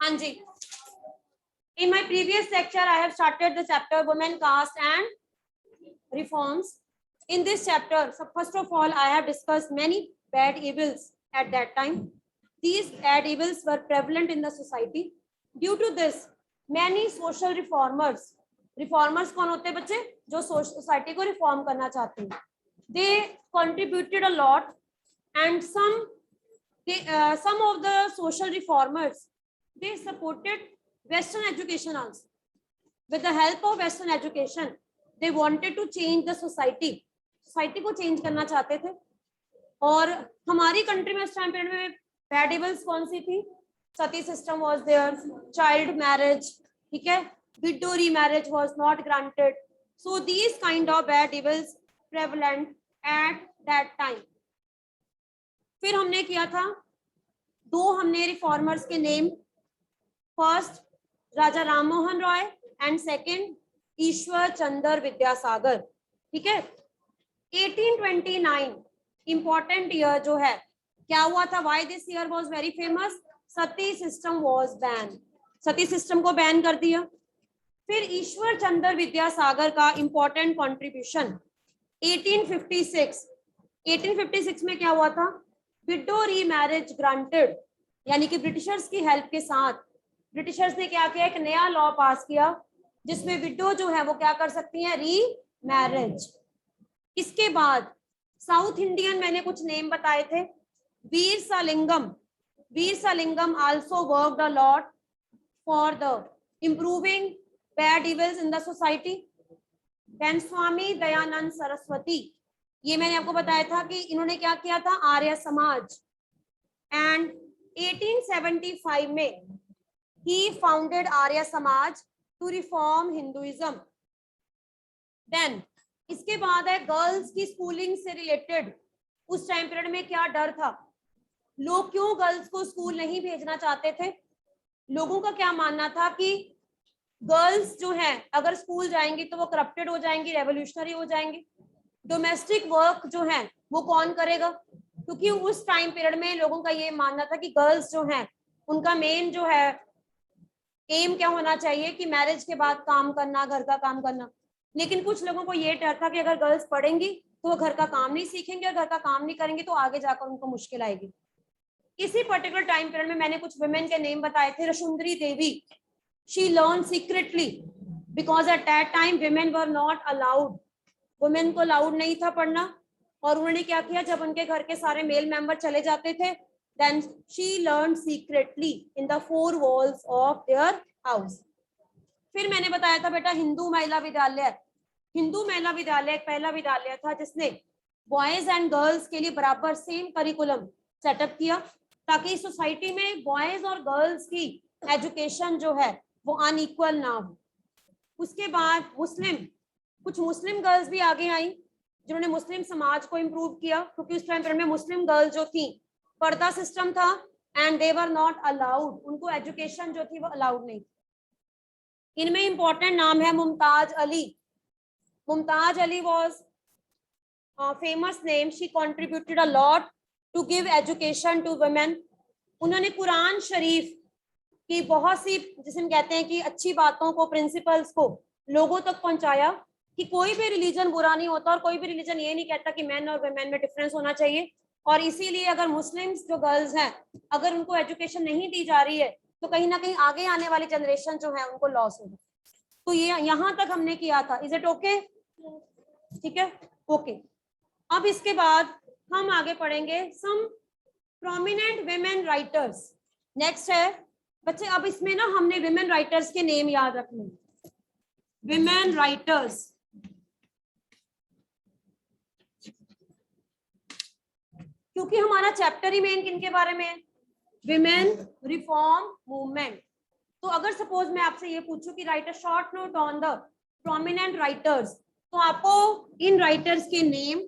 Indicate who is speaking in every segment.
Speaker 1: हाँ जी, in my previous lecture I have started the chapter women, caste and reforms. In this chapter, so first of all I have discussed many bad evils at that time. These bad evils were prevalent in the society. Due to this many social reformers कौन होते हैं बच्चे? जो society को reform करना चाहते हैं. They contributed a lot and some of the social reformers they supported Western education also. With the help of Western education, they wanted to change the society. Society को चेंज करना चाहते थे. और हमारी कंट्री में इस टाइम पीरियड में bad evils कौन सी थी? Sati system was there, child marriage, ठीक है, widow remarriage was not granted. So these kind of bad evils prevalent at that time. फिर हमने किया था दो हमने रिफॉर्मर्स के name. First Raja Ram Mohan Roy and second Ishwar Chandra Vidyasagar. ठीक है. 1829 इंपॉर्टेंट ईयर जो है, क्या हुआ था? Why this year was very famous? Sati system was ban. Sati system को बैन कर दिया. फिर ईश्वर चंद्र विद्यासागर का इंपॉर्टेंट कंट्रीब्यूशन 1856 में क्या हुआ था? विडो रीमैरिज ग्रांटेड, यानी कि ब्रिटिशर्स की हेल्प के साथ ब्रिटिशर्स ने क्या किया? एक नया लॉ पास किया जिसमें विडो जो है वो क्या कर सकती है? री मैरिज. इसके बाद साउथ इंडियन मैंने कुछ नेम बताए थे. Veer Salingam also worked a lot for the improving bad evils in the society. Then Swami Dayanand Saraswati, ये मैंने आपको बताया था कि इन्होंने क्या किया था? आर्य समाज. एंड 1875 में ही founded Arya Samaj to reform Hinduism. Then इसके बाद है गर्ल्स की स्कूलिंग से रिलेटेड. उस टाइम पीरियड में क्या डर था? लोग क्यों गर्ल्स को स्कूल नहीं भेजना चाहते थे? लोगों का क्या मानना था कि गर्ल्स जो हैं अगर स्कूल जाएंगी तो वो करप्टेड हो जाएंगी, रेवोल्यूशनरी हो जाएंगी. डोमेस्टिक वर्क जो है वो कौन करेगा? क्योंकि उस टाइम पीरियड में लोगों का ये मानना था कि गर्ल्स जो हैं उनका मेन जो है एम क्या होना चाहिए कि मैरिज के बाद काम करना, घर का काम करना. लेकिन कुछ लोगों को ये डर था कि अगर गर्ल्स पढ़ेंगी तो वो घर का काम नहीं सीखेंगे, और घर का काम नहीं करेंगे तो आगे जाकर उनको मुश्किल आएगी. इसी पर्टिकुलर टाइम पीरियड में मैंने कुछ वुमेन के नेम बताए थे. Rassundari Devi, she learn secretly because at that time women were not allowed. Women को अलाउड नहीं था पढ़ना. और उन्होंने क्या किया? जब उनके घर के सारे मेल मेंबर चले जाते थे, then she learn secretly in the four walls of their house. फिर मैंने बताया था बेटा हिंदू महिला विद्यालय. हिंदू महिला विद्यालय एक पहला विद्यालय था जिसने बॉयज एंड गर्ल्स के लिए बराबर सेम करिकुलम सेटअप किया, ताकि सोसाइटी में बॉयज और गर्ल्स की एजुकेशन जो है वो अनइक्वल ना हो. उसके बाद कुछ मुस्लिम गर्ल्स भी आगे आई जिन्होंने मुस्लिम समाज को इम्प्रूव किया, क्योंकि उस टाइम पर में मुस्लिम गर्ल्स जो थी पर्दा सिस्टम था and they were not allowed. उनको एजुकेशन जो थी वो अलाउड नहीं. इनमें इंपॉर्टेंट नाम है Mumtaz Ali. Mumtaz Ali was famous name. She contributed a lot to give education to women. उन्होंने कुरान शरीफ की बहुत सी, जिसे हम कहते हैं कि अच्छी बातों को, प्रिंसिपल्स को लोगों तक पहुंचाया कि कोई भी रिलीजन बुरा नहीं होता और कोई भी रिलीजन ये नहीं कहता कि मैन और वुमेन में डिफरेंस होना चाहिए. और इसीलिए अगर मुस्लिम्स जो गर्ल्स हैं अगर उनको एजुकेशन नहीं दी जा रही है तो कहीं ना कहीं आगे आने वाली जनरेशन जो है उनको लॉस होगा. तो ये यहाँ तक हमने किया था. Is it okay? ठीक है, ओके. अब इसके बाद हम आगे पढ़ेंगे some prominent women writers. Next है बच्चे, अब इसमें ना हमने विमेन राइटर्स के नेम याद रखने. विमेन राइटर्स, क्योंकि हमारा चैप्टर ही मेन किनके बारे में है? Women reform movement. तो अगर सपोज मैं आपसे ये पूछूं कि right a short note on the prominent writers, तो आपको इन राइटर्स के नेम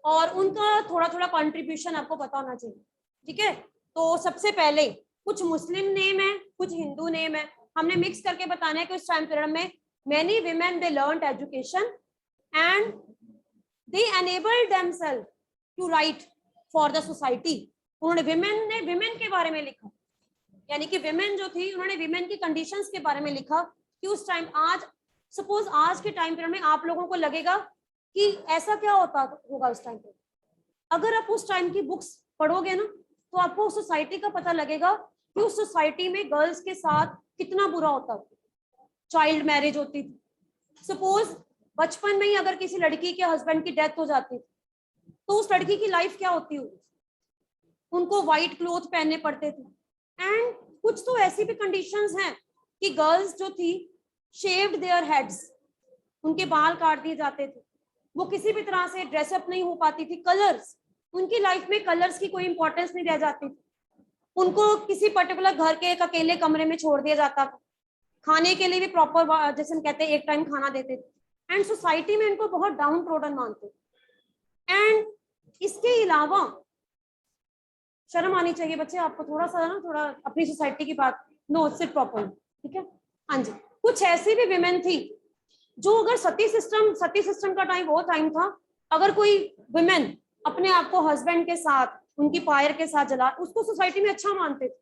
Speaker 1: और उनका थोड़ा थोड़ा कंट्रीब्यूशन आपको पता होना चाहिए. ठीक है. तो सबसे पहले कुछ मुस्लिम नेम है, कुछ हिंदू नेम है. हमने मिक्स करके बताना है कि उस टाइम पीरियड में many women they learned education and they enabled themselves to write for the society. उन्होंने विमेन के बारे में लिखा. यानी कि विमेन जो थी, उन्होंने विमेन की कंडीशंस के बारे में लिखा कि उस टाइम, आज सपोज आज के टाइम पीरियड में आप लोगों को लगेगा कि ऐसा क्या होता होगा उस टाइम पे, अगर आप उस टाइम की बुक्स पढ़ोगे ना तो आपको उस सोसाइटी का पता लगेगा कि उस सोसाइटी में गर्ल्स के साथ कितना बुरा होता था। चाइल्ड मैरिज होती थी, सपोज बचपन में ही अगर किसी लड़की के हस्बैंड की डेथ हो जाती थी तो उस लड़की की लाइफ क्या होती होगी, उनको व्हाइट क्लोथ पहनने पड़ते थे। एंड कुछ तो ऐसी भी कंडीशंस हैं कि गर्ल्स जो थी शेव्ड देयर हेड्स, उनके बाल काट दिए जाते थे, वो किसी भी तरह से ड्रेसअप नहीं हो पाती थी। कलर्स, उनकी लाइफ में कलर्स की कोई इंपॉर्टेंस नहीं रह जाती थी, उनको किसी पर्टिकुलर घर के एक अकेले कमरे में छोड़ दिया जाता था। खाने के लिए भी प्रॉपर, जैसे हम कहते हैं, एक टाइम खाना देते थे। एंड सोसाइटी में इनको बहुत डाउन ट्रोडन मानते थे। एंड इसके अलावा शर्म आनी चाहिए बच्चे आपको, थोड़ा सा ना, थोड़ा अपनी सोसाइटी की बात, नो सिट प्रॉपर, ठीक है। हाँ जी, कुछ ऐसी भी विमेन थी जो, अगर सती सिस्टम का टाइम वो टाइम था, अगर कोई विमेन अपने आप को हस्बैंड के साथ, उनकी पायर के साथ जला, उसको सोसाइटी में अच्छा मानते थे,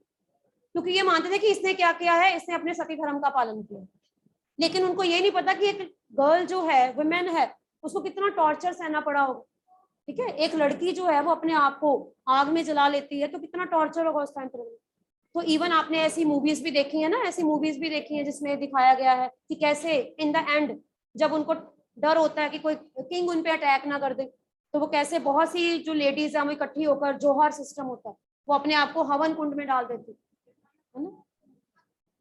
Speaker 1: क्योंकि ये मानते थे कि इसने क्या किया है, इसने अपने सती धर्म का पालन किया। लेकिन उनको ये नहीं पता कि एक गर्ल जो है, वुमेन है, उसको कितना टॉर्चर सहना पड़ा होगा, ठीक है। एक लड़की जो है वो अपने आप को आग में जला लेती है तो कितना टॉर्चर होगा उस टाइम पर। तो इवन आपने ऐसी मूवीज भी देखी है ना, ऐसी मूवीज भी देखी है जिसमें दिखाया गया है कि कैसे इन द एंड, जब उनको डर होता है कि कोई किंग उन पे अटैक ना कर दे, तो वो कैसे बहुत सी जो लेडीज है वो इकट्ठी होकर, जोहर सिस्टम होता है, वो अपने आप को हवन कुंड में डाल देती है ना।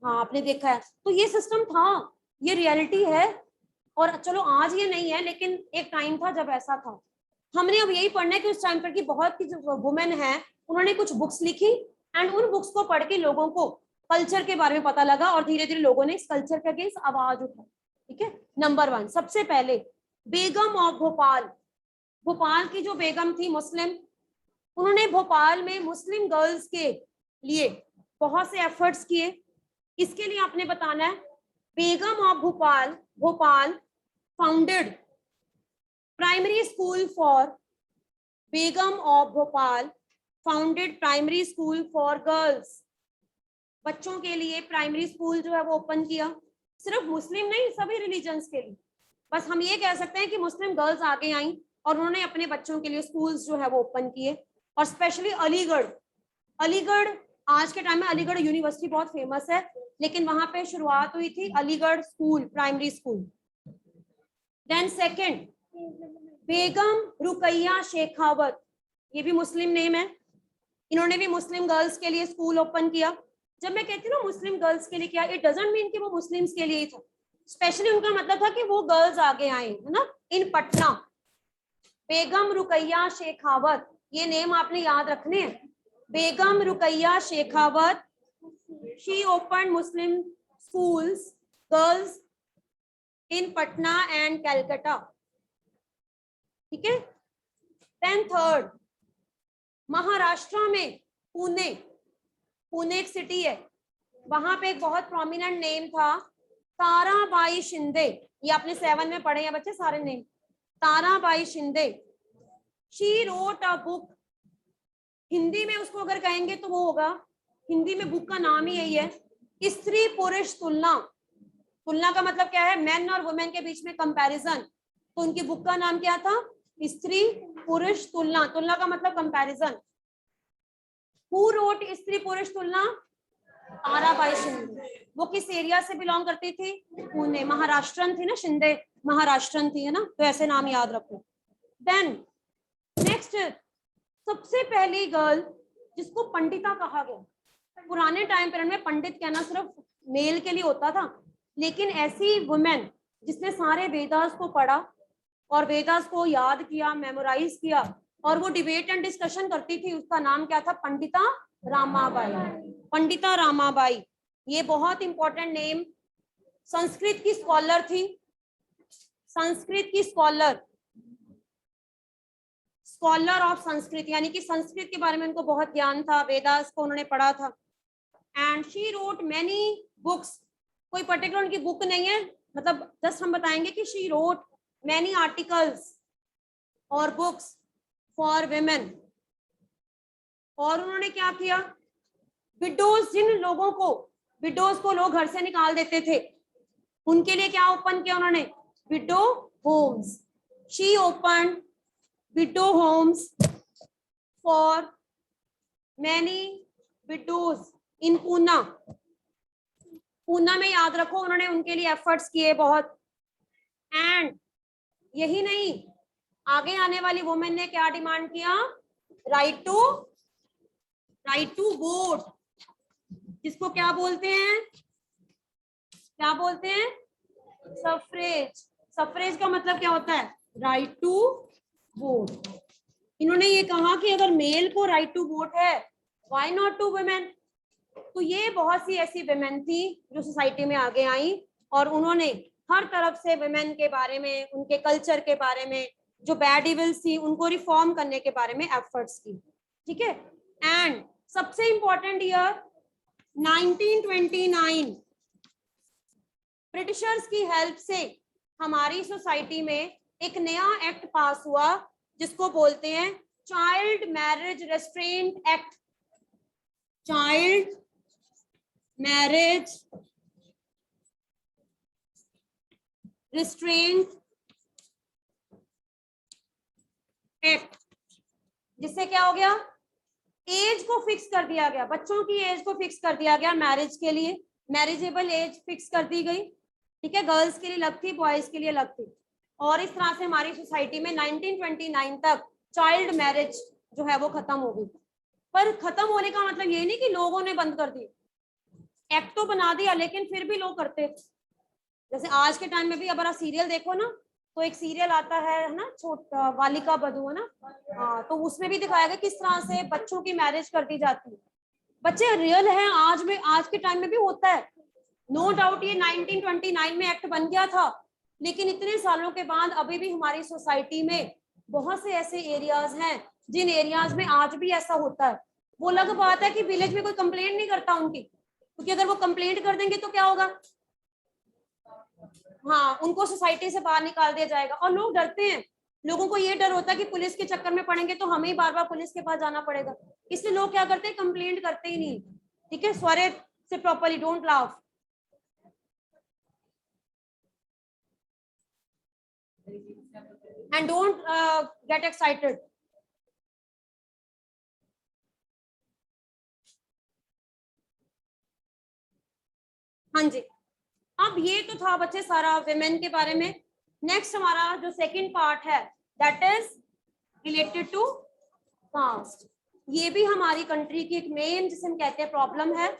Speaker 1: हाँ, आपने देखा है। तो ये सिस्टम था, ये रियलिटी है। और चलो आज ये नहीं है, लेकिन एक टाइम था जब ऐसा था। हमने अब यही पढ़ना है कि उस टाइम पर की बहुत सी जो वुमेन है, उन्होंने कुछ बुक्स लिखी, एंड उन बुक्स को पढ़ के लोगों को कल्चर के बारे में पता लगा, और धीरे धीरे लोगों ने इस कल्चर के अगेंस्ट आवाज उठाई, ठीक है। नंबर 1, सबसे पहले बेगम ऑफ भोपाल। भोपाल की जो बेगम थी मुस्लिम, उन्होंने भोपाल में मुस्लिम गर्ल्स के लिए बहुत से एफर्ट्स किए। इसके लिए आपने बताना है Begum of Bhopal, Bhopal founded primary school for, Begum of Bhopal founded primary school for girls, बच्चों के लिए प्राइमरी स्कूल जो है वो ओपन किया। सिर्फ मुस्लिम नहीं, सभी रिलीजन्स के लिए। बस हम ये कह सकते हैं कि मुस्लिम गर्ल्स आगे आई और उन्होंने अपने बच्चों के लिए स्कूल्स जो है वो ओपन किए। और स्पेशली अलीगढ़, अलीगढ़ आज के टाइम में अलीगढ़ यूनिवर्सिटी बहुत फेमस है, लेकिन वहां पे शुरुआत हुई थी Aligarh school, primary school. Then second, Begum Rukaiya Shekhawat, ये भी मुस्लिम नेम है, इन्होंने भी मुस्लिम गर्ल्स के लिए स्कूल ओपन किया। जब मैं कहती हूँ ना मुस्लिम गर्ल्स के लिए किया, इट डजंट मीन कि वो मुस्लिम्स के लिए ही था, स्पेशली उनका मतलब था कि वो गर्ल्स आगे आए, है ना। इन पटना, बेगम रुकैया शेखावत, ये नेम आपने याद रखने हैं, Begum Rukaiya Shekhawat, she open Muslim schools girls in Patna and Calcutta, ठीक है। देन थर्ड, महाराष्ट्र में पुणे, पुणे एक सिटी है, वहां पे एक बहुत प्रोमिनेंट नेम था ताराबाई शिंदे। ये आपने 7 में पढ़े हैं बच्चे सारे name, Tarabai Shinde. She wrote a book, Hindi में उसको अगर कहेंगे तो वो होगा, हिंदी में बुक का नाम ही यही है, स्त्री पुरुष तुलना। तुलना का मतलब क्या है, मेन और वुमेन के बीच में कंपैरिजन। तो उनकी बुक का नाम क्या था, स्त्री पुरुष तुलना। तुलना का मतलब कंपैरिजन। हु रोट स्त्री पुरुष तुलना, ताराबाई शिंदे। वो किस एरिया से बिलोंग करती थी, पुणे, महाराष्ट्रन थी ना, शिंदे महाराष्ट्रन थी, है ना, तो ऐसे नाम याद रखो। देन नेक्स्ट, सबसे पहली गर्ल जिसको पंडिता कहा गया। पुराने टाइम पीरियड में पंडित कहना सिर्फ मेल के लिए होता था, लेकिन ऐसी वुमेन जिसने सारे वेदास को पढ़ा और वेदास को याद किया, मेमोराइज किया, और वो डिबेट एंड डिस्कशन करती थी, उसका नाम क्या था, पंडिता रामाबाई। पंडिता रामाबाई, ये बहुत इंपॉर्टेंट नेम। संस्कृत की स्कॉलर थी, संस्कृत की स्कॉलर, स्कॉलर ऑफ संस्कृत, यानी कि संस्कृत के बारे में उनको बहुत ज्ञान था, वेदास को उन्होंने पढ़ा था। And she wrote many books, कोई पर्टिकुलर उनकी बुक नहीं है, मतलब जस्ट हम बताएंगे कि शी रोट मेनी आर्टिकल्स और बुक्स फॉर विमेन। और उन्होंने क्या किया, विडोज, जिन लोगों को, विडोज को लोग घर से निकाल देते थे, उनके लिए क्या ओपन किया उन्होंने? Widow homes. She open widow homes for many widows in Poona. Poona में याद रखो उन्होंने उनके लिए एफर्ट्स किए बहुत. एंड यही नहीं, आगे आने वाली वुमेन ने क्या डिमांड किया? राइट टू वोट, जिसको क्या बोलते हैं? क्या बोलते हैं? सफरेज. सफरेज का मतलब क्या होता है? Right to vote. इन्होंने ये कहा कि अगर मेल को राइट टू वोट है, व्हाई नॉट टू वुमेन? तो ये बहुत सी ऐसी वुमेन थी जो सोसाइटी में आगे आई और उन्होंने हर तरफ से वुमेन के बारे में, उनके कल्चर के बारे में, जो बैड इविल्स थी उनको रिफॉर्म करने के बारे में एफर्ट्स की. ठीक है. एंड सबसे इंपॉर्टेंट ईयर 1929, ब्रिटिशर्स की हेल्प से हमारी सोसाइटी में एक नया एक्ट पास हुआ जिसको बोलते हैं child marriage restaurant act. Child marriage restraint act. जिससे क्या हो गया? एज को फिक्स कर दिया गया, बच्चों की एज को फिक्स कर दिया गया मैरिज के लिए. मैरिजेबल एज फिक्स कर दी गई. ठीक है. गर्ल्स के लिए अलग थी, बॉयज के लिए अलग थी. और इस तरह से हमारी सोसाइटी में 1929 तक चाइल्ड मैरिज जो है वो खत्म हो गई. पर खत्म होने का मतलब ये नहीं कि लोगों ने बंद कर दी. एक्ट तो बना दिया लेकिन फिर भी लोग करते. जैसे आज के टाइम में भी अगर आप सीरियल देखो ना, तो एक सीरियल आता है ना, छोटा बालिका बधू, है ना. हाँ, तो उसमें भी दिखाया गया किस तरह से बच्चों की मैरिज कर दी जाती है. बच्चे रियल हैं, आज के टाइम में भी होता है. नो डाउट ये 1929 में एक्ट बन गया था, लेकिन इतने सालों के बाद अभी भी हमारी सोसाइटी में बहुत से ऐसे एरियाज हैं जिन एरियाज में आज भी ऐसा होता है. वो अलग बात है कि विलेज में कोई कंप्लेंट नहीं करता उनकी, क्योंकि अगर वो कंप्लेंट कर देंगे तो क्या होगा? हाँ, उनको सोसाइटी से बाहर निकाल दिया जाएगा. और लोग डरते हैं, लोगों को ये डर होता है कि पुलिस के चक्कर में पड़ेंगे तो हमें ही बार बार पुलिस के पास जाना पड़ेगा. इसलिए लोग क्या करते हैं? कंप्लेंट करते ही नहीं. ठीक है. स्वरे से properly, don't laugh. And don't get excited. हाँ जी. अब ये तो था बच्चे सारा विमेन के बारे में. नेक्स्ट हमारा जो सेकंड पार्ट है that is related to caste. ये भी हमारी कंट्री की एक मेन, जिसे हम कहते हैं, प्रॉब्लम है.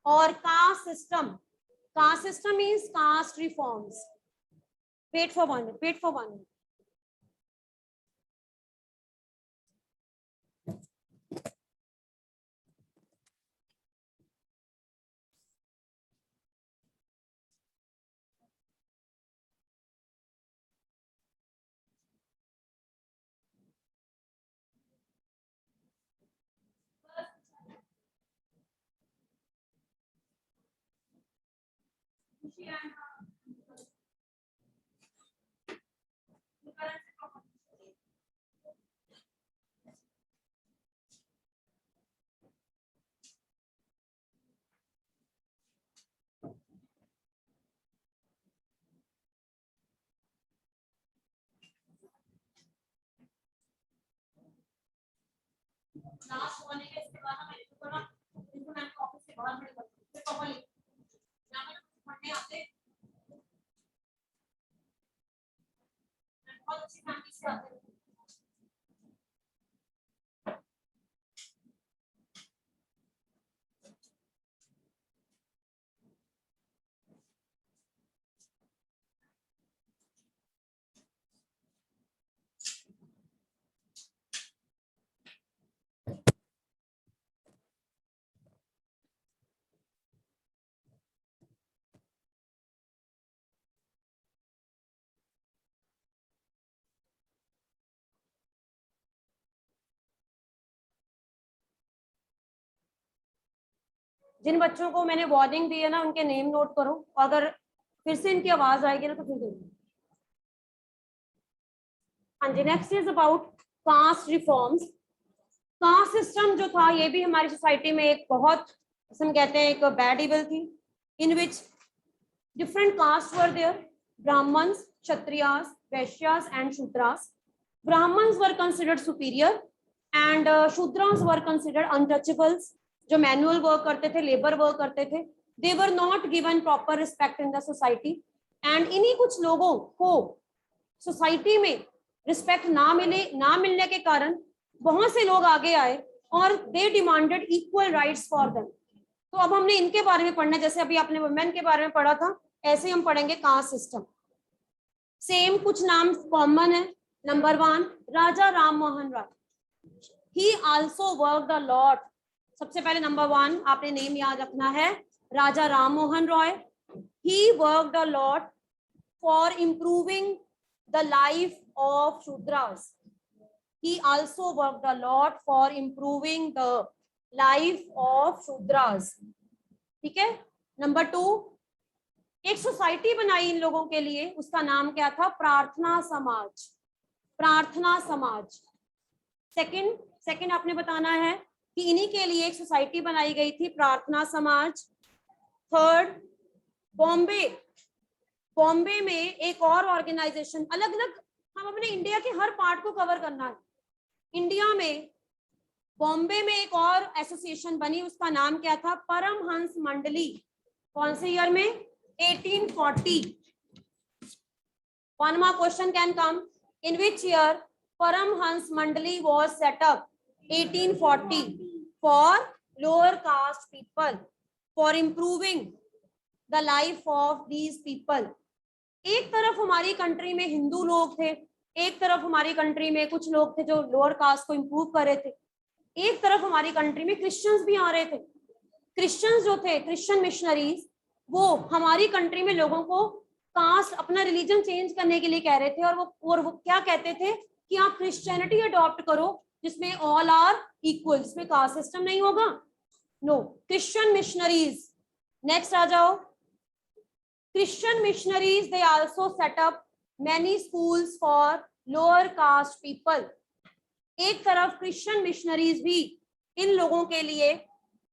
Speaker 1: और caste system means caste reforms. Wait for one. Last होने के इसके बाद मैं इसको ना, इनको मैं ऑफिस से बाहर खड़े करती हूँ प्रॉपर्ली. यहां पे पढ़ने आते, बहुत अच्छी फैमिली से आते हैं. जिन बच्चों को मैंने वार्निंग दी है ना, उनके नेम नोट करो. अगर फिर से इनकी आवाज आएगी ना तो फिर देखो. हाँ जी. Next is about caste reforms. Caste system जो था ये भी हमारी सोसाइटी में एक बहुत हम कहते हैं एक बैड इवल थी, in which different caste were there, Brahmins, Kshatriyas, Vaishyas and Shudras. Brahmins were considered superior and Shudras were considered untouchables, जो मैनुअल वर्क करते थे, लेबर वर्क करते थे. They were not given proper respect in the society. And इन्हीं कुछ लोगों को सोसाइटी में रिस्पेक्ट ना मिलने के कारण बहुत से लोग आगे आए और they demanded equal rights for them. तो अब हमने इनके बारे में पढ़ना है, जैसे अभी आपने वुमेन के बारे में पढ़ा था, ऐसे हम पढ़ेंगे कास्ट सिस्टम. सेम कुछ नाम कॉमन है. Number 1 Raja Ram Mohan Roy. He also worked a lot. सबसे पहले नंबर 1 आपने नेम याद रखना है, Raja Ram Mohan Roy. He worked a lot for improving the life of Shudras. He also worked a lot for improving the life of Shudras. ठीक है. नंबर 2 एक सोसाइटी बनाई इन लोगों के लिए, उसका नाम क्या था? प्रार्थना समाज. प्रार्थना समाज. सेकंड आपने बताना है कि इन्हीं के लिए एक सोसाइटी बनाई गई थी, प्रार्थना समाज. थर्ड बॉम्बे में एक और ऑर्गेनाइजेशन, अलग अलग हम अपने इंडिया के हर पार्ट को कवर करना है. इंडिया में बॉम्बे में एक और एसोसिएशन बनी, उसका नाम क्या था? परमहंस मंडली. कौन से ईयर में? 1840. One more question can come. In which year Paramhans Mandali was set up? 1840. For lower caste people, for improving the life of these people. एक तरफ हमारी कंट्री में हिंदू लोग थे, एक तरफ हमारी कंट्री में कुछ लोग थे जो लोअर कास्ट को इंप्रूव कर रहे थे, एक तरफ हमारी कंट्री में क्रिश्चियंस भी आ रहे थे. क्रिश्चियंस जो थे, क्रिश्चियन मिशनरीज, वो हमारी कंट्री में लोगों को कास्ट, अपना रिलीजन चेंज करने के लिए कह रहे थे. और वो क्या कहते थे कि आप क्रिश्चियनिटी अडॉप्ट करो जिसमें ऑल आर इक्वल, जिसमें कास्ट सिस्टम नहीं होगा. नो. Christian missionaries. नेक्स्ट आ जाओ. Christian missionaries, they also set up many schools for lower caste people. एक तरफ क्रिश्चियन मिशनरीज भी इन लोगों के लिए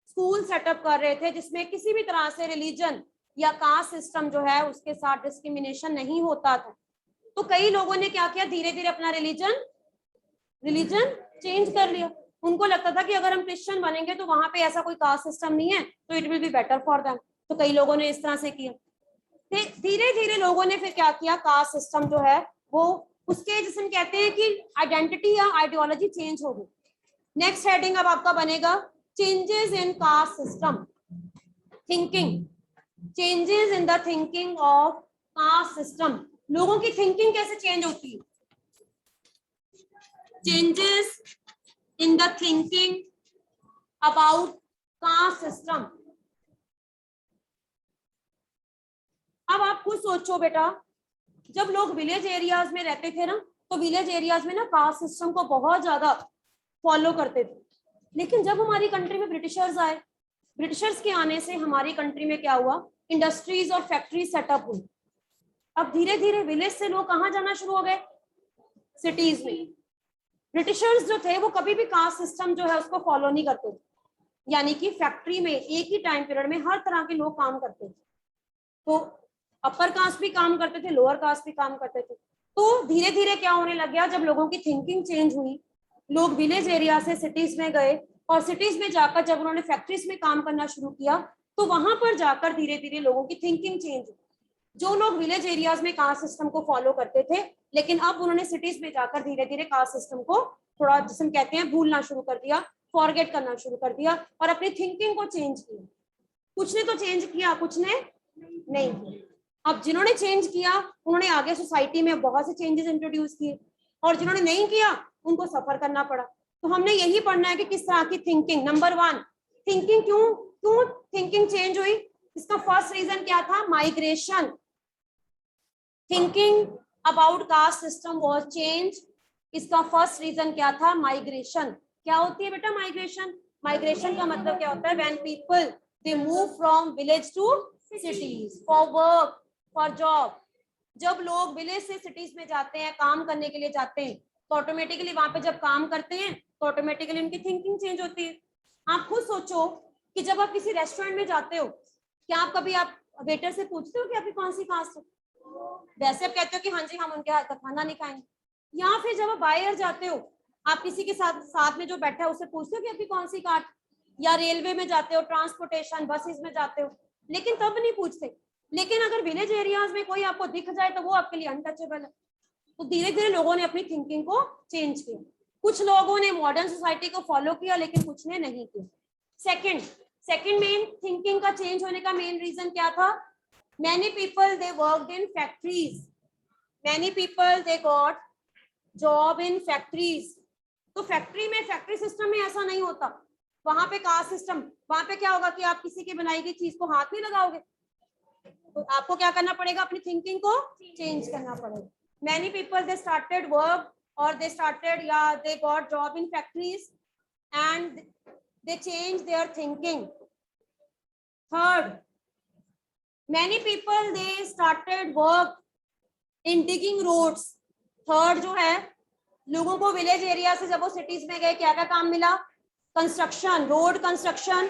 Speaker 1: स्कूल सेटअप कर रहे थे जिसमें किसी भी तरह से रिलीजन या कास्ट सिस्टम जो है उसके साथ डिस्क्रिमिनेशन नहीं होता था. तो कई लोगों ने क्या किया, धीरे धीरे अपना रिलीजन चेंज कर लिया. उनको लगता था कि अगर हम क्रिश्चियन बनेंगे तो वहां पे ऐसा कोई कास्ट सिस्टम नहीं है, तो it will be better for them. तो कई लोगों ने इस तरह से किया. धीरे धीरे लोगों ने फिर क्या किया, कास्ट सिस्टम जो है वो उसके, जिसे हम कहते हैं कि आइडेंटिटी या आइडियोलॉजी चेंज हो गई. नेक्स्ट हेडिंग अब आपका बनेगा changes in caste system thinking. Changes in the thinking of caste system. लोगों की थिंकिंग कैसे चेंज होती है? Changes in the thinking about caste system. अब आप खुद सोचो बेटा, जब लोग विलेज एरियाज में रहते थे ना, तो विलेज एरियाज में ना कास्ट सिस्टम को बहुत ज्यादा फॉलो करते थे. लेकिन जब हमारी कंट्री में ब्रिटिशर्स आए, ब्रिटिशर्स के आने से हमारी कंट्री में क्या हुआ, इंडस्ट्रीज और फैक्ट्रीज सेटअप हुई. अब धीरे धीरे विलेज से लोग कहाँ जाना शुरू हो गए? सिटीज में. ब्रिटिशर्स जो थे वो कभी भी कास्ट सिस्टम जो है उसको फॉलो नहीं करते थे. यानी कि फैक्ट्री में एक ही टाइम पीरियड में हर तरह के लोग काम करते थे. तो अपर कास्ट भी काम करते थे, लोअर कास्ट भी काम करते थे. तो धीरे धीरे क्या होने लग गया, जब लोगों की थिंकिंग चेंज हुई, लोग विलेज एरिया से सिटीज में गए और सिटीज में जाकर जब उन्होंने फैक्ट्रीज में काम करना शुरू किया तो वहां पर जाकर धीरे धीरे लोगों की थिंकिंग चेंज हुई. जो लोग विलेज एरियाज में कास्ट सिस्टम को फॉलो करते थे, लेकिन अब उन्होंने सिटीज में जाकर धीरे धीरे कास्ट सिस्टम को थोड़ा, जिसे हम कहते हैं, भूलना शुरू कर दिया, फॉरगेट करना शुरू कर दिया और अपनी थिंकिंग को चेंज किया. कुछ ने तो चेंज किया, कुछ ने नहीं किया. अब जिन्होंने चेंज किया उन्होंने आगे सोसाइटी में बहुत से चेंजेस इंट्रोड्यूस किए और जिन्होंने नहीं किया उनको सफर करना पड़ा. तो हमने यही पढ़ना है कि किस तरह की थिंकिंग. नंबर 1, थिंकिंग क्यों थिंकिंग चेंज हुई? इसका फर्स्ट रीजन क्या था? Migration. Thinking about caste system was change. इसका फर्स्ट रीजन क्या था? माइग्रेशन. क्या होती है बेटा माइग्रेशन? माइग्रेशन का मतलब क्या होता है? When people they move from village to cities for work, for job. जब लोग विलेज से सिटीज में जाते हैं, काम करने के लिए जाते हैं, तो ऑटोमेटिकली वहां पे जब काम करते हैं तो ऑटोमेटिकली उनकी थिंकिंग चेंज होती है. आप खुद सोचो कि जब आप किसी रेस्टोरेंट में जाते हो, क्या आप कभी आप वेटर से पूछते हो कि आपकी कौन सी कास्ट है? वैसे आप कहते हो कि हाँ जी हम उनके हाथ का खाना नहीं खाएंगे। या फिर जब आप बाहर जाते हो, आप किसी के साथ में जो बैठा है उससे पूछते हो कि आपकी कौन सी कास्ट, या रेलवे में जाते हो, ट्रांसपोर्टेशन बसेस में जाते हो, लेकिन तब नहीं पूछते। लेकिन अगर विलेज एरियाज में कोई आपको दिख जाए तो वो आपके लिए अनटचेबल है। तो धीरे धीरे लोगों ने अपनी थिंकिंग को चेंज किया। कुछ लोगों ने मॉडर्न सोसाइटी को फॉलो किया, लेकिन कुछ ने नहीं किया। सेकंड मेन थिंकिंग का चेंज होने का मेन रीजन क्या था? Many people they worked in factories, many people they got job in factories. तो फैक्ट्री सिस्टम में ऐसा नहीं होता। वहां पे कास्ट सिस्टम, वहां पे क्या होगा कि आप किसी की बनाई गई चीज को हाथ नहीं लगाओगे। तो आपको क्या करना पड़ेगा? अपनी थिंकिंग को चेंज करना पड़ेगा। Many people they started work or they got job in factories and they changed their thinking. Third, many people they started work in digging roads. Third जो है, लोगों को विलेज एरिया से जब वो सिटीज में गए क्या क्या काम मिला? कंस्ट्रक्शन, रोड कंस्ट्रक्शन,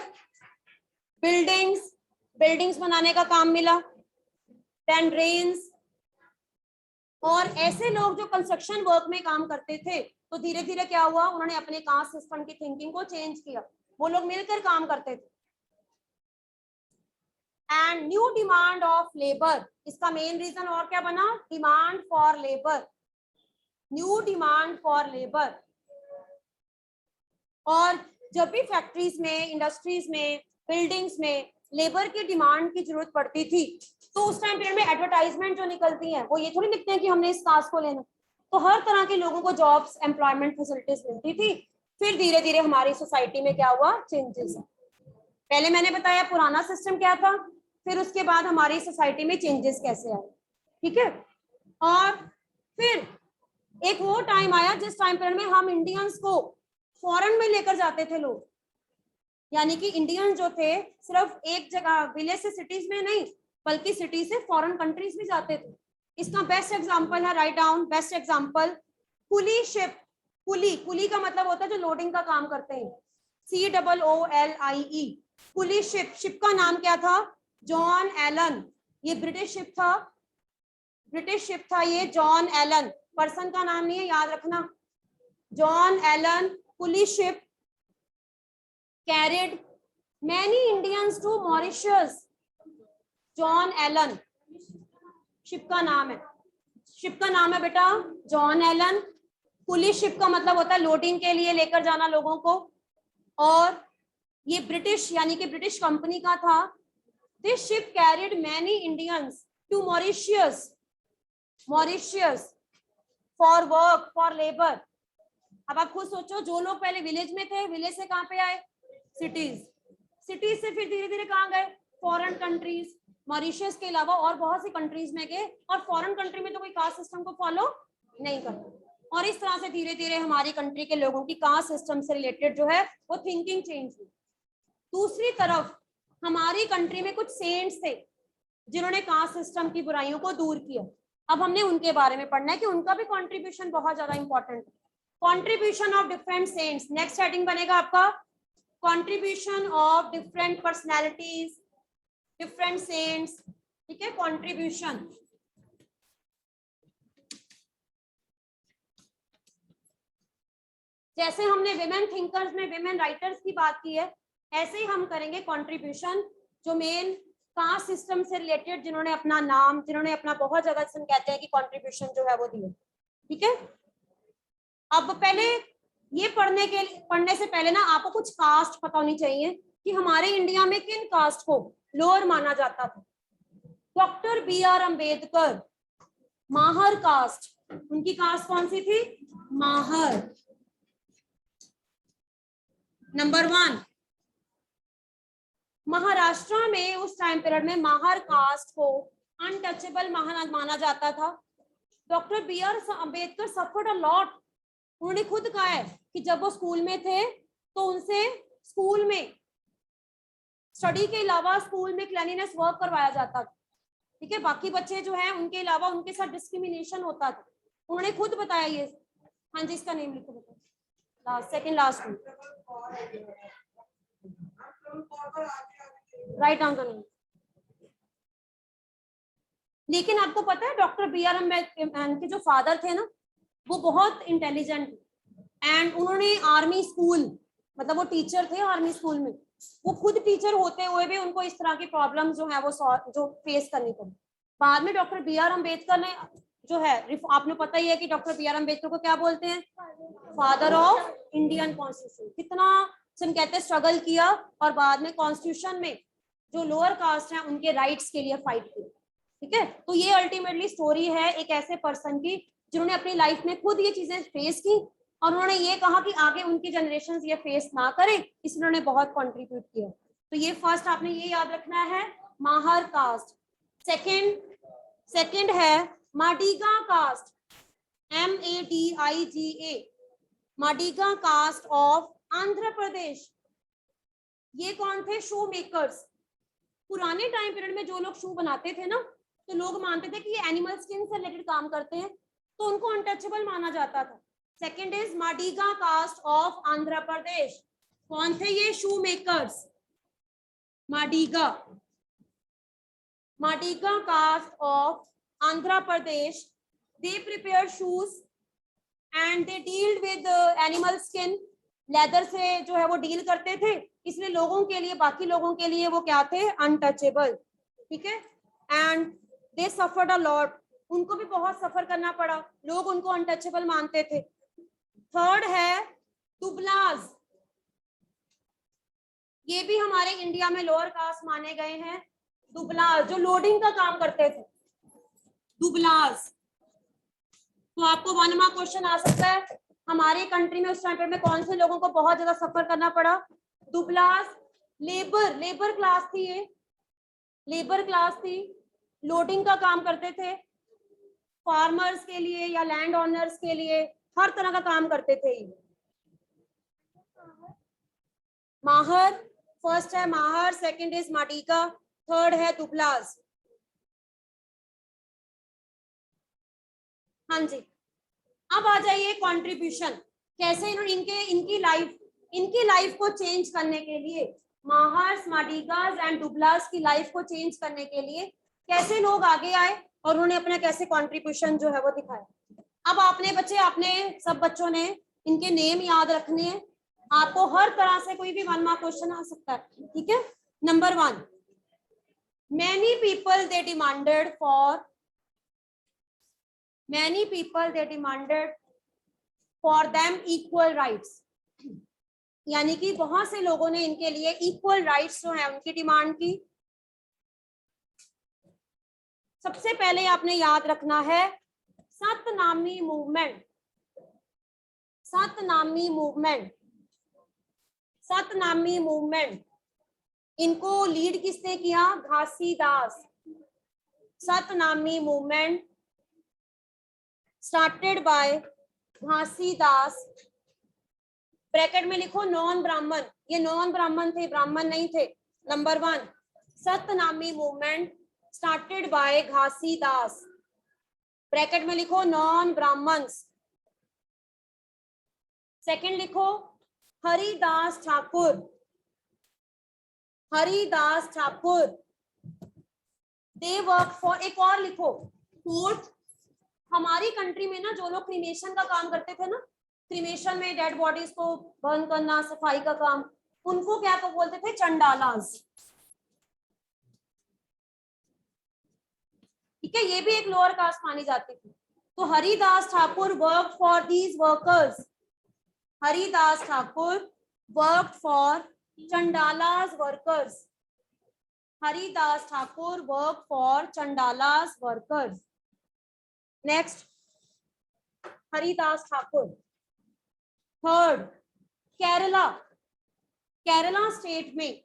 Speaker 1: बिल्डिंग्स बनाने का काम मिला, देन ड्रेन्स। और ऐसे लोग जो कंस्ट्रक्शन वर्क में काम करते थे, तो धीरे धीरे क्या हुआ, उन्होंने अपने कास्ट सिस्टम की थिंकिंग को चेंज किया। वो लोग मिलकर काम करते थे। And new demand of labour, इसका मेन रीजन और क्या बना? Demand for labour, new demand for labour. और जब भी फैक्ट्रीज में, इंडस्ट्रीज में, बिल्डिंग्स में लेबर की डिमांड की जरूरत पड़ती थी, तो उस टाइम पीरियड में एडवर्टाइजमेंट जो निकलती है वो ये थोड़ी लिखते हैं कि हमने इस कास्ट को लेना। तो हर तरह के लोगों को जॉब्स, एम्प्लॉयमेंट फैसिलिटीज मिलती थी। फिर धीरे धीरे हमारी सोसाइटी में क्या हुआ? चेंजेस। पहले मैंने बताया पुराना सिस्टम क्या था, फिर उसके बाद हमारी सोसाइटी में चेंजेस कैसे आए, ठीक है। और फिर एक वो टाइम आया जिस टाइम पीरियड में हम इंडियंस को फॉरेन में लेकर जाते थे लोग, यानी कि इंडियन जो थे सिर्फ एक जगह विलेज से सिटीज में नहीं, बल्कि सिटी से फॉरेन कंट्रीज में जाते थे। इसका बेस्ट एग्जांपल है, राइट डाउन, बेस्ट एग्जांपल कुली शिप। कुली का मतलब होता है जो लोडिंग का काम करते हैं, COOLIE, कुली शिप का नाम क्या था? John Allen. ये ब्रिटिश शिप था ये, जॉन एलन। पर्सन का नाम नहीं है, याद रखना, John Allen. Coolie ship carried many Indians to Mauritius. John Allen ship का नाम है बेटा, जॉन एलन। कुली शिप का मतलब होता है लोडिंग के लिए लेकर जाना लोगों को। और ये ब्रिटिश, यानी कि ब्रिटिश कंपनी का था। This ship carried many Indians to Mauritius for work, for labour. अब आप खुद सोचो, जो लोग पहले विलेज में थे, विलेज से कहाँ पे आए? सिटीज से फिर धीरे धीरे कहाँ गए? Foreign countries. मॉरिशस के अलावा और बहुत सी कंट्रीज में गए, और फॉरेन कंट्री में तो कोई कास्ट सिस्टम को फॉलो नहीं करता। और इस तरह से धीरे धीरे हमारी कंट्री के लोगों की कास्ट सिस्टम से रिलेटेड जो है वो थिंकिंग चेंज हुई। दूसरी तरफ हमारी कंट्री में कुछ सेंट्स थे जिन्होंने कास्ट सिस्टम की बुराइयों को दूर किया। अब हमने उनके बारे में पढ़ना है कि उनका भी कॉन्ट्रीब्यूशन बहुत ज्यादा इंपॉर्टेंट है। Contribution of different saints, next heading बनेगा आपका contribution of different personalities, different saints, ठीक है, contribution। जैसे हमने विमेन थिंकर्स में विमेन राइटर्स की बात की है, ऐसे ही हम करेंगे कंट्रीब्यूशन जो मेन कास्ट सिस्टम से रिलेटेड, जिन्होंने अपना नाम, जिन्होंने अपना बहुत जगह से कहते हैं कि कंट्रीब्यूशन जो है वो दिए, ठीक है। अब पहले ये पढ़ने से पहले ना आपको कुछ कास्ट पता होनी चाहिए कि हमारे इंडिया में किन कास्ट को लोअर माना जाता था। डॉक्टर BR अम्बेडकर, माहर कास्ट, उनकी कास्ट कौन सी थी? माहर, नंबर 1। महाराष्ट्र में उस टाइम पीरियड में माहर कास्ट को अनटचेबल माना जाता था। Doctor BR Ambedkar suffered a lot. उन्होंने खुद कहा है कि जब वो स्कूल में थे तो उनसे स्कूल में स्टडी के अलावा स्कूल में क्लीनिनेस वर्क करवाया जाता था, ठीक है। बाकी बच्चे जो हैं उनके अलावा उनके साथ डिस्क्रिमिनेशन होता था, उन्होंने खुद बताया ये। हाँ जी, इसका नेम लिखो बेटा, सेकंड लास्ट में। राइट डाउन करना। लेकिन आपको पता है डॉक्टर बी आर अम्बेडकर के जो फादर थे ना, वो बहुत इंटेलिजेंट एंड उन्होंने आर्मी स्कूल, मतलब वो टीचर थे आर्मी स्कूल में, वो खुद टीचर होते हुए भी उनको इस तरह की प्रॉब्लम जो है वो जो फेस करनी पड़ी। बाद में डॉक्टर बी आर अम्बेडकर ने जो है, आपने पता ही है कि डॉक्टर बी आर अम्बेडकर को क्या बोलते हैं, फादर ऑफ इंडियन कॉन्स्टिट्यूशन। कितना कहते हैं स्ट्रगल किया और बाद में कॉन्स्टिट्यूशन में जो लोअर कास्ट है उनके राइट्स के लिए फाइट किया। ठीक है, तो ये अल्टीमेटली स्टोरी है एक ऐसे पर्सन की जिन्होंने अपनी लाइफ में खुद ये चीजें फेस की और उन्होंने ये कहा कि आगे उनकी जनरेशन ये फेस ना करे, इसलिए उन्होंने बहुत कंट्रीब्यूट किया। तो ये फर्स्ट आपने ये याद रखना है, माहर कास्ट। सेकंड है Madiga caste, MADIGA, Madiga caste of Andhra Pradesh. ये कौन थे, शू मेकर्स। पुराने टाइम पीरियड में जो लोग शू बनाते थे ना, तो लोग मानते थे कि ये एनिमल स्किन से रिलेटेड काम करते हैं, तो उनको अनटचेबल माना जाता था। Second is Madiga caste of Andhra Pradesh. कौन थे ये, shoe makers, Madiga caste of Andhra Pradesh. They prepare shoes and they dealt with animal skin, leather से जो है वो डील करते थे, इसलिए लोगों के लिए, बाकी लोगों के लिए वो क्या थे, अनटचेबल। ठीक है, and they suffered a lot, उनको भी बहुत सफर करना पड़ा, लोग उनको अनटचेबल मानते थे। थर्ड है दुबलाज, ये भी हमारे इंडिया में लोअर कास्ट माने गए हैं। दुबलाज जो लोडिंग का काम करते थे, दुबलाज। तो आपको 1 मार्क क्वेश्चन आ सकता है, हमारे कंट्री में उस टाइम में कौन से लोगों को बहुत ज्यादा सफर करना पड़ा, दुबलाज। लेबर क्लास थी, ये लेबर क्लास थी, लोडिंग का काम करते थे, फार्मर्स के लिए या लैंड ओनर्स के लिए हर तरह का काम करते थे। माहर, फर्स्ट है माहर, सेकंड इज माडिगा, थर्ड है दुबलाज। हाँ जी, अब आ जाइए कंट्रीब्यूशन, कैसे इन्होंने इनकी लाइफ को चेंज करने के लिए, माहर्स, माडिगास एंड दुबलास की लाइफ को चेंज करने के लिए कैसे लोग आगे आए और उन्होंने अपना कैसे कंट्रीब्यूशन जो है वो दिखाया। अब आपने सब बच्चों ने इनके नेम याद रखने हैं, आपको हर तरह से कोई भी 1 मार्क क्वेश्चन आ सकता है। ठीक है, number 1, many people they demanded for them equal rights, यानी कि बहुत से लोगों ने इनके लिए इक्वल राइट्स जो है उनकी डिमांड की। सबसे पहले आपने याद रखना है सतनामी मूवमेंट, इनको लीड किसने किया, Ghasidas. Satnami movement started by Ghasidas. Bracket में लिखो नॉन ब्राह्मण, ये नॉन ब्राह्मण थे, ब्राह्मण नहीं थे। Number 1, Satnami movement started by Ghasidas, bracket में लिखो नॉन ब्राह्मण्स। सेकंड लिखो Haridas Thakur, they work for. एक और लिखो, फोर्थ, हमारी कंट्री में ना जो लोग क्रीमेशन का काम करते थे ना, क्रीमेशन में डेड बॉडीज को बर्न करना, सफाई का काम, उनको क्या तो बोलते थे, चंडालास। ठीक है, ये भी एक लोअर कास्ट मानी जाती थी। तो Haridas Thakur work for these workers, Haridas Thakur work for Chandalas workers, Haridas Thakur work for Chandalas workers. Next, Haridas Thakur. Third, Kerala state में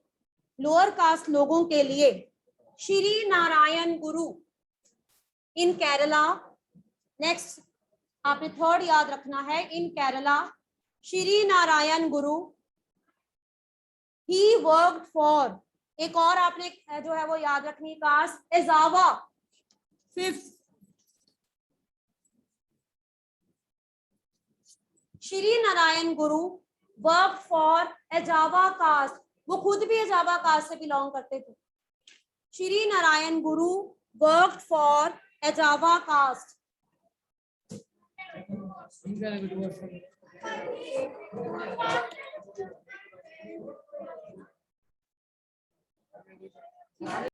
Speaker 1: लोअर कास्ट लोगों के लिए श्री नारायण गुरु इन केरला। नेक्स्ट, आपने थर्ड याद रखना है, इन केरला श्री नारायण गुरु ही वर्कड फॉर। एक और आपने जो है वो याद रखनी, cast एजावा। Fifth, Shri Narayan Guru work for एजावा cast, वो खुद भी एजावा कास्ट से बिलोंग करते थे। श्री नारायण गुरु वर्कड फॉर एजावा कास्ट।